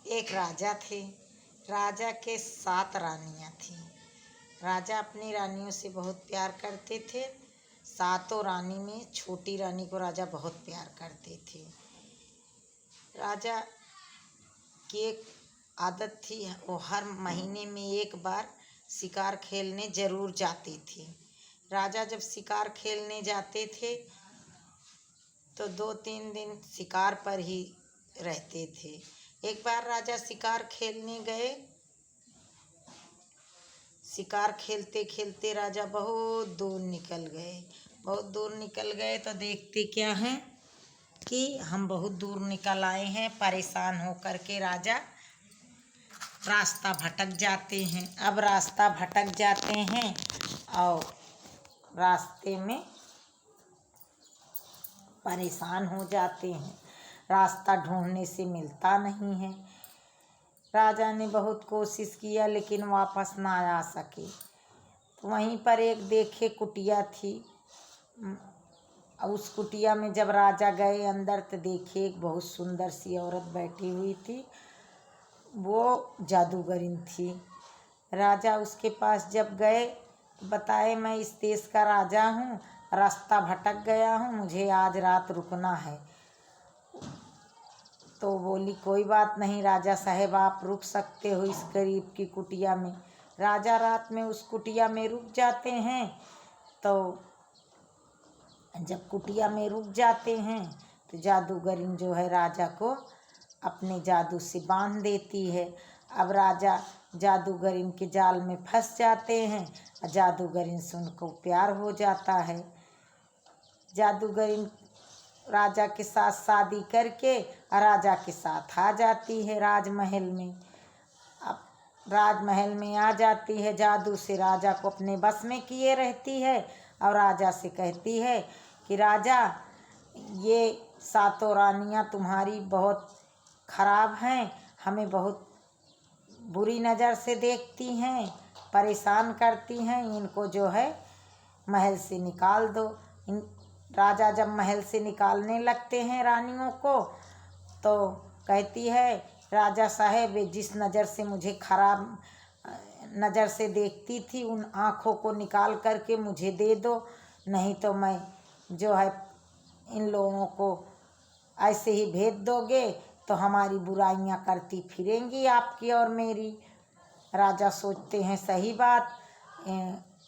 एक राजा थे। राजा के 7 रानियां थीं। राजा अपनी रानियों से बहुत प्यार करते थे। सातों रानी में छोटी रानी को राजा बहुत प्यार करते थे। राजा की एक आदत थी, वो हर महीने में एक बार शिकार खेलने जरूर जाते थे। राजा जब शिकार खेलने जाते थे तो 2-3 दिन शिकार पर ही रहते थे। एक बार राजा शिकार खेलने गए। शिकार खेलते खेलते राजा बहुत दूर निकल गए। बहुत दूर निकल गए तो देखते क्या हैं कि हम बहुत दूर निकल आए हैं। परेशान होकर के राजा रास्ता भटक जाते हैं। अब रास्ता भटक जाते हैं और रास्ते में परेशान हो जाते हैं। रास्ता ढूंढने से मिलता नहीं है। राजा ने बहुत कोशिश किया लेकिन वापस ना आ सके। तो वहीं पर एक देखे कुटिया थी। उस कुटिया में जब राजा गए अंदर तो देखे एक बहुत सुंदर सी औरत बैठी हुई थी। वो जादूगरिन थी। राजा उसके पास जब गए बताए, मैं इस देश का राजा हूँ, रास्ता भटक गया हूँ, मुझे आज रात रुकना है। तो बोली कोई बात नहीं राजा साहब, आप रुक सकते हो इस गरीब की कुटिया में। राजा रात में उस कुटिया में रुक जाते हैं। तो जब कुटिया में रुक जाते हैं तो जादूगरिन जो है राजा को अपने जादू से बांध देती है। अब राजा जादूगरिन के जाल में फंस जाते हैं। जादूगरिन से उनको प्यार हो जाता है। जादूगरिन राजा के साथ शादी करके राजा के साथ आ जाती है राजमहल में। अब राजमहल में आ जाती है, जादू से राजा को अपने बस में किए रहती है और राजा से कहती है कि राजा, ये 7 रानियां तुम्हारी बहुत खराब हैं, हमें बहुत बुरी नज़र से देखती हैं, परेशान करती हैं, इनको जो है महल से निकाल दो। राजा जब महल से निकालने लगते हैं रानियों को तो कहती है, राजा साहब जिस नज़र से मुझे खराब नज़र से देखती थी उन आँखों को निकाल करके मुझे दे दो, नहीं तो मैं जो है इन लोगों को ऐसे ही भेज दोगे तो हमारी बुराइयां करती फिरेंगी आपकी और मेरी। राजा सोचते हैं सही बात,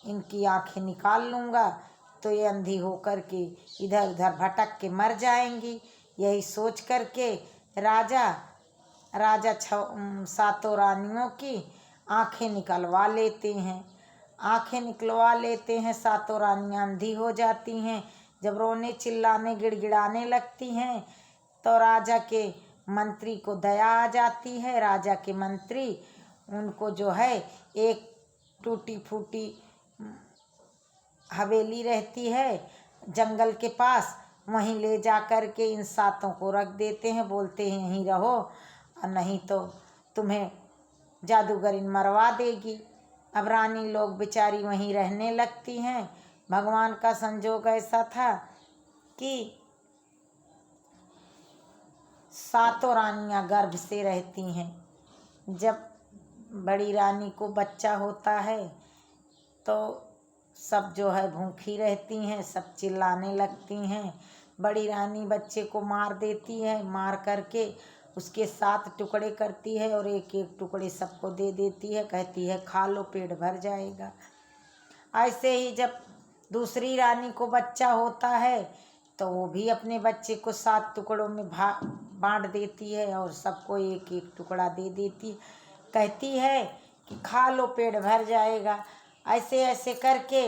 इनकी आंखें निकाल लूँगा तो ये अंधी होकर के इधर उधर भटक के मर जाएंगी। यही सोच करके राजा 7 रानियों की आंखें निकलवा लेते हैं। आंखें निकलवा लेते हैं, 7 रानियां अंधी हो जाती हैं। जब रोने चिल्लाने गिड़गिड़ाने लगती हैं तो राजा के मंत्री को दया आ जाती है। राजा के मंत्री उनको जो है एक टूटी फूटी हवेली रहती है जंगल के पास, वहीं ले जा कर के इन 7 को रख देते हैं। बोलते हैं यहीं रहो और नहीं तो तुम्हें जादूगरिन मरवा देगी। अब रानी लोग बेचारी वहीं रहने लगती हैं। भगवान का संजोग ऐसा था कि 7 रानियां गर्भ से रहती हैं। जब बड़ी रानी को बच्चा होता है तो सब जो है भूखी रहती हैं, सब चिल्लाने लगती हैं। बड़ी रानी बच्चे को मार देती है, मार करके उसके 7 टुकड़े करती है और एक एक टुकड़े सबको दे देती है, कहती है खा लो पेट भर जाएगा। ऐसे ही जब दूसरी रानी को बच्चा होता है तो वो भी अपने बच्चे को 7 टुकड़ों में बांट देती है और सबको एक एक टुकड़ा दे देती, कहती है कि खा लो पेट भर जाएगा। ऐसे ऐसे करके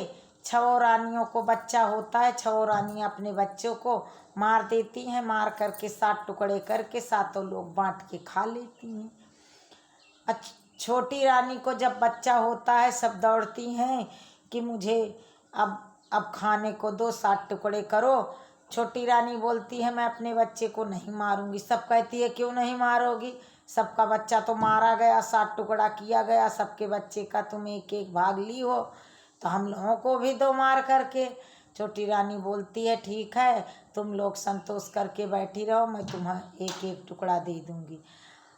6 रानियों को बच्चा होता है। 6 रानियां अपने बच्चों को मार देती हैं, मार करके 7 टुकड़े करके 7 लोग बांट के खा लेती हैं। छोटी रानी को जब बच्चा होता है सब दौड़ती हैं कि मुझे अब खाने को दो, 7 टुकड़े करो। छोटी रानी बोलती है मैं अपने बच्चे को नहीं मारूंगी। सब कहती है क्यों नहीं मारोगी, सबका बच्चा तो मारा गया, 7 टुकड़ा किया गया, सबके बच्चे का तुम एक एक भाग ली हो, तो हम लोगों को भी दो मार करके। छोटी रानी बोलती है ठीक है, तुम लोग संतोष करके बैठी रहो, मैं तुम्हें एक एक टुकड़ा दे दूंगी।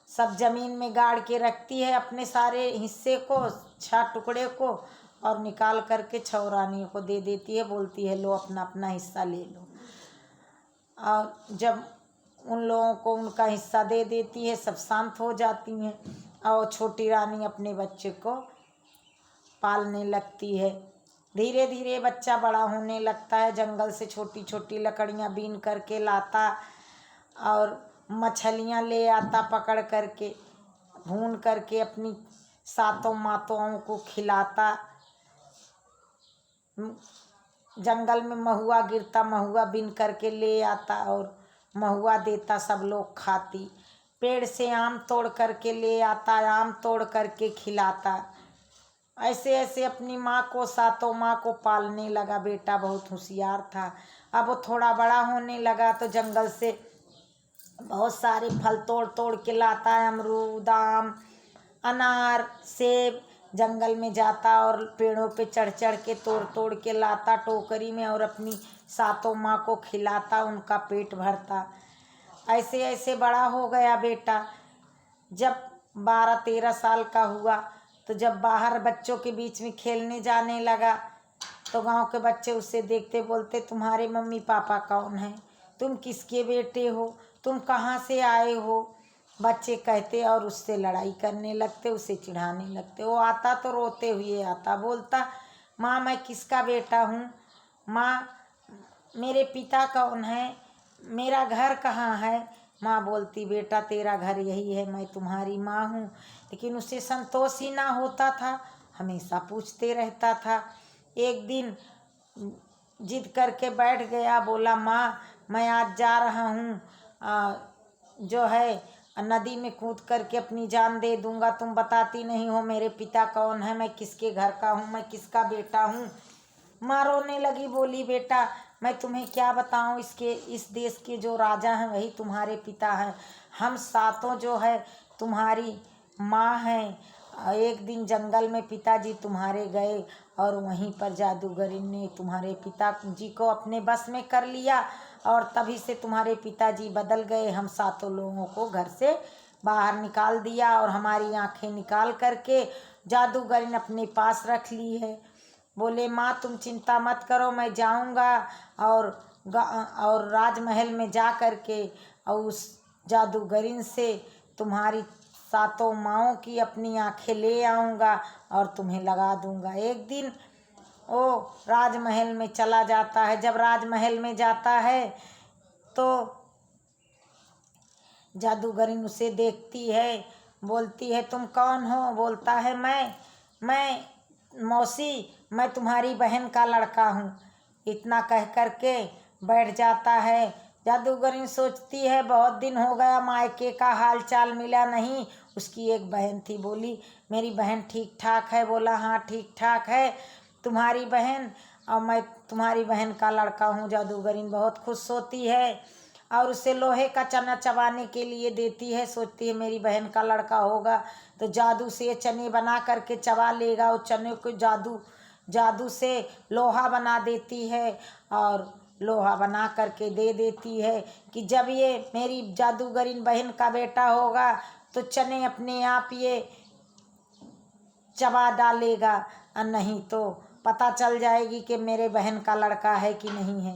सब जमीन में गाड़ के रखती है अपने सारे हिस्से को, 6 टुकड़े को, और निकाल करके 6 रानियों को दे देती है। बोलती है लो अपना अपना हिस्सा ले लो। और जब उन लोगों को उनका हिस्सा दे देती है, सब शांत हो जाती हैं और छोटी रानी अपने बच्चे को पालने लगती है। धीरे धीरे बच्चा बड़ा होने लगता है। जंगल से छोटी छोटी लकड़ियाँ बीन करके लाता और मछलियाँ ले आता, पकड़ करके भून करके अपनी 7 माताओं को खिलाता। जंगल में महुआ गिरता, महुआ बीन करके ले आता और महुआ देता, सब लोग खाती। पेड़ से आम तोड़ करके ले आता, आम तोड़ करके खिलाता। ऐसे ऐसे अपनी माँ को, 7 माँ को पालने लगा। बेटा बहुत होशियार था। अब वो थोड़ा बड़ा होने लगा तो जंगल से बहुत सारे फल तोड़ तोड़ के लाता है, अमरूद, आम, अनार, सेब। जंगल में जाता और पेड़ों पे चढ़ चढ़ के तोड़ तोड़ के लाता टोकरी में और अपनी 7 माँ को खिलाता, उनका पेट भरता। ऐसे ऐसे बड़ा हो गया बेटा। जब 12-13 साल का हुआ तो जब बाहर बच्चों के बीच में खेलने जाने लगा तो गांव के बच्चे उससे देखते, बोलते तुम्हारे मम्मी पापा कौन हैं, तुम किसके बेटे हो, तुम कहाँ से आए हो। बच्चे कहते और उससे लड़ाई करने लगते, उसे चिढ़ाने लगते। वो आता तो रोते हुए आता, बोलता माँ मैं किसका बेटा हूँ, माँ मेरे पिता कौन है, मेरा घर कहाँ है। माँ बोलती बेटा तेरा घर यही है, मैं तुम्हारी माँ हूँ। लेकिन उसे संतोष ही ना होता था, हमेशा पूछते रहता था। एक दिन जिद करके बैठ गया, बोला माँ मैं आज जा रहा हूँ जो है नदी में कूद करके अपनी जान दे दूंगा, तुम बताती नहीं हो मेरे पिता कौन है, मैं किसके घर का हूँ, मैं किसका बेटा हूँ। माँ रोने लगी, बोली बेटा मैं तुम्हें क्या बताऊँ, इस देश के जो राजा हैं वही तुम्हारे पिता हैं, हम 7 जो है तुम्हारी माँ हैं। एक दिन जंगल में पिताजी तुम्हारे गए और वहीं पर जादूगरी ने तुम्हारे पिताजी को अपने बस में कर लिया और तभी से तुम्हारे पिताजी बदल गए। हम 7 लोगों को घर से बाहर निकाल दिया और हमारी आंखें निकाल करके जादूगरी ने अपने पास रख ली है। बोले माँ तुम चिंता मत करो, मैं जाऊंगा और राजमहल में जा करके और उस जादूगरीन से तुम्हारी 7 माँओं की अपनी आंखें ले आऊँगा और तुम्हें लगा दूंगा। एक दिन वो राजमहल में चला जाता है। जब राजमहल में जाता है तो जादूगरीन उसे देखती है, बोलती है तुम कौन हो। बोलता है मैं मौसी, मैं तुम्हारी बहन का लड़का हूँ। इतना कह करके बैठ जाता है। जादूगरीन सोचती है बहुत दिन हो गया, मायके का हाल चाल मिला नहीं। उसकी एक बहन थी, बोली मेरी बहन ठीक ठाक है। बोला हाँ ठीक ठाक है तुम्हारी बहन, और मैं तुम्हारी बहन का लड़का हूँ। जादूगरीन बहुत खुश होती है और उसे लोहे का चना चबाने के लिए देती है। सोचती है मेरी बहन का लड़का होगा तो जादू से चने बना करके चबा लेगा। उस चने को जादू से लोहा बना देती है और लोहा बना करके दे देती है कि जब ये मेरी जादूगरीन बहन का बेटा होगा तो चने अपने आप ये चबा डालेगा, और नहीं तो पता चल जाएगी कि मेरे बहन का लड़का है कि नहीं है।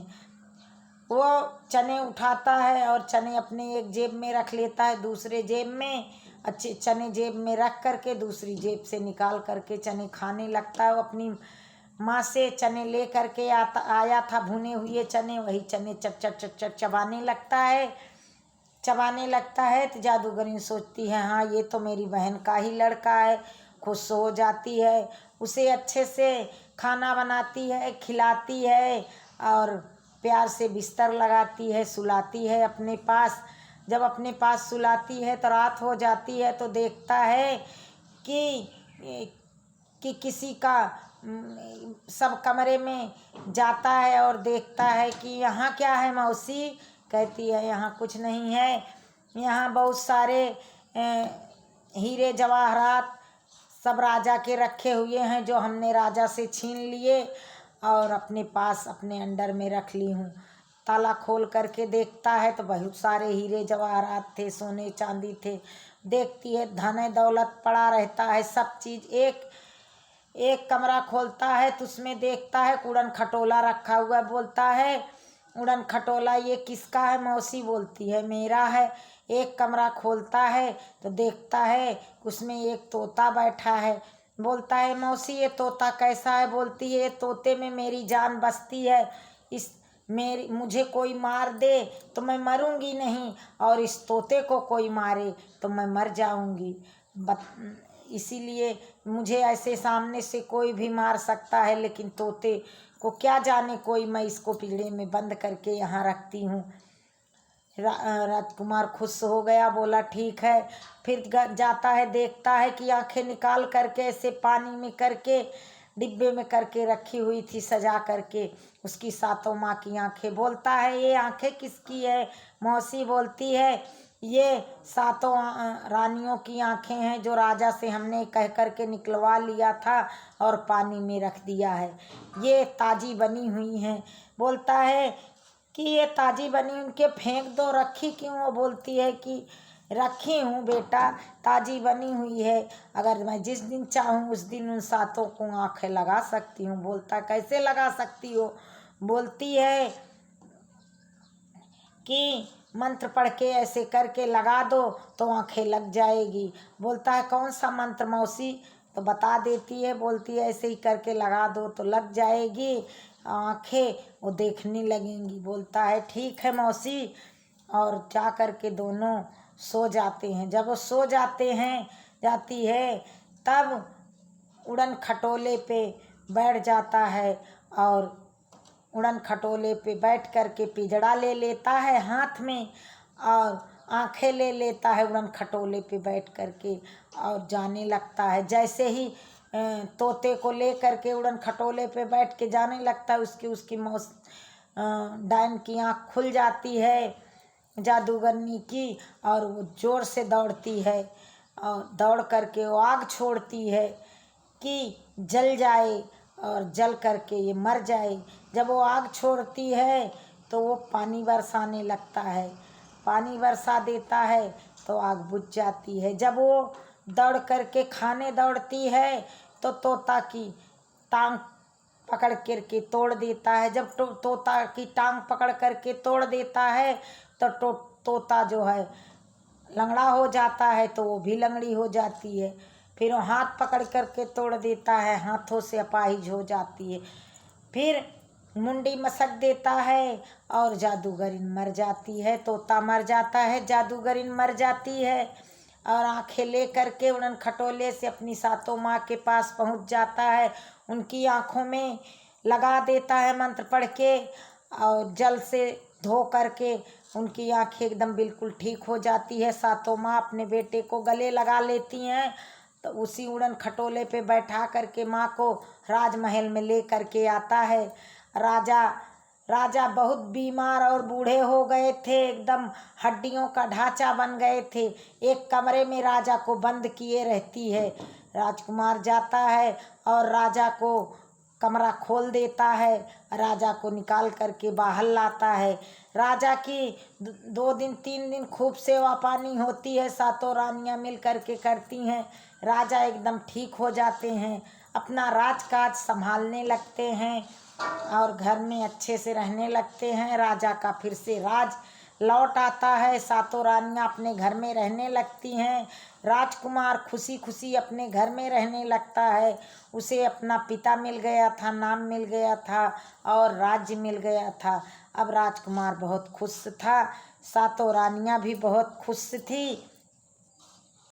वो चने उठाता है और चने अपने एक जेब में रख लेता है, दूसरे जेब में अच्छे चने जेब में रख करके दूसरी जेब से निकाल करके चने खाने लगता है। वो अपनी माँ से चने ले करके आया था, भुने हुए चने, वही चने चट चट चट चट चबाने लगता है। तो जादूगरीन सोचती है हाँ ये तो मेरी बहन का ही लड़का है। खुश हो जाती है, उसे अच्छे से खाना बनाती है, खिलाती है और प्यार से बिस्तर लगाती है, सुलाती है अपने पास। जब अपने पास सुलाती है तो रात हो जाती है तो देखता है कि किसी का सब कमरे में जाता है और देखता है कि यहाँ क्या है मौसी। कहती है यहाँ कुछ नहीं है, यहाँ बहुत सारे हीरे जवाहरात सब राजा के रखे हुए हैं जो हमने राजा से छीन लिए और अपने पास अपने अंडर में रख ली हूँ। ताला खोल करके देखता है तो बहुत सारे हीरे जवाहरात थे, सोने चांदी थे। देखती है धन दौलत पड़ा रहता है, सब चीज़। एक कमरा खोलता है तो उसमें देखता है उड़न खटोला रखा हुआ है। बोलता है उड़न खटोला ये किसका है? मौसी बोलती है मेरा है। एक कमरा खोलता है तो देखता है उसमें एक तोता बैठा है। बोलता है मौसी ये तोता कैसा है? बोलती है ये तोते में मेरी जान बसती है। मुझे कोई मार दे तो मैं मरूंगी नहीं, और इस तोते को कोई मारे तो मैं मर जाऊंगी। इसीलिए मुझे ऐसे सामने से कोई भी मार सकता है, लेकिन तोते को क्या जाने कोई, मैं इसको पिंजड़े में बंद करके यहाँ रखती हूँ। राजकुमार खुश हो गया, बोला ठीक है। फिर जाता है, देखता है कि आंखें निकाल करके ऐसे पानी में करके डिब्बे में करके रखी हुई थी, सजा करके उसकी सातों माँ की आंखें। बोलता है ये आंखें किसकी है? मौसी बोलती है ये सातों रानियों की आंखें हैं, जो राजा से हमने कह करके निकलवा लिया था और पानी में रख दिया है। ये ताजी बनी हुई हैं। बोलता है कि ये ताजी बनी, उनके फेंक दो, रखी क्यों? वो बोलती है कि रखी हूँ बेटा, ताजी बनी हुई है, अगर मैं जिस दिन चाहूँ उस दिन उन सातों को आंखें लगा सकती हूँ। बोलता कैसे लगा सकती हो? बोलती है कि मंत्र पढ़ के ऐसे करके लगा दो तो आंखें लग जाएगी। बोलता है कौन सा मंत्र मौसी? तो बता देती है। बोलती है ऐसे ही करके लगा दो तो लग जाएगी आंखें, वो देखने लगेंगी। बोलता है ठीक है मौसी, और जा कर के दोनों सो जाते हैं। जब वो सो जाती है तब उड़न खटोले पे बैठ जाता है, और उड़न खटोले पे बैठ कर के पिंजड़ा ले लेता है हाथ में, और आंखें ले लेता है उड़न खटोले पे बैठ कर के, और जाने लगता है। जैसे ही तोते को ले करके उड़न खटोले पे बैठ के जाने लगता है, उसकी डायन की आँख खुल जाती है जादूगरनी की, और वो जोर से दौड़ती है, और दौड़ करके वो आग छोड़ती है कि जल जाए, और जल करके ये मर जाए। जब वो आग छोड़ती है तो वो पानी बरसाने लगता है, पानी बरसा देता है तो आग बुझ जाती है। जब वो दौड़ करके खाने दौड़ती है तो तोता की टांग पकड़ करके तोड़ देता है। जब तोता की टांग पकड़ करके तोड़ देता है तो तोता जो है लंगड़ा हो जाता है, तो वो भी लंगड़ी हो जाती है। फिर वो हाथ पकड़ करके तोड़ देता है, हाथों से अपाहिज हो जाती है। फिर मुंडी मसक देता है और जादूगरिन मर जाती है। तोता मर जाता है, जादूगरिन मर जाती है, और आंखें ले करके उड़न खटोले से अपनी सातों माँ के पास पहुँच जाता है। उनकी आँखों में लगा देता है मंत्र पढ़ के, और जल से धो करके उनकी आँखें एकदम बिल्कुल ठीक हो जाती है। सातों माँ अपने बेटे को गले लगा लेती हैं। तो उसी उड़न खटोले पे बैठा करके माँ को राजमहल में ले करके आता है। राजा बहुत बीमार और बूढ़े हो गए थे, एकदम हड्डियों का ढांचा बन गए थे। एक कमरे में राजा को बंद किए रहती है। राजकुमार जाता है और राजा को कमरा खोल देता है, राजा को निकाल करके बाहर लाता है। राजा की 2 दिन 3 दिन खूब सेवा पानी होती है, सातों रानियां मिल करके करती हैं। राजा एकदम ठीक हो जाते हैं, अपना राजकाज संभालने लगते हैं और घर में अच्छे से रहने लगते हैं। राजा का फिर से राज लौट आता है, सातों रानियां अपने घर में रहने लगती हैं। राजकुमार खुशी खुशी अपने घर में रहने लगता है। उसे अपना पिता मिल गया था, नाम मिल गया था और राज्य मिल गया था। अब राजकुमार बहुत खुश था, सातों रानियां भी बहुत खुश थी।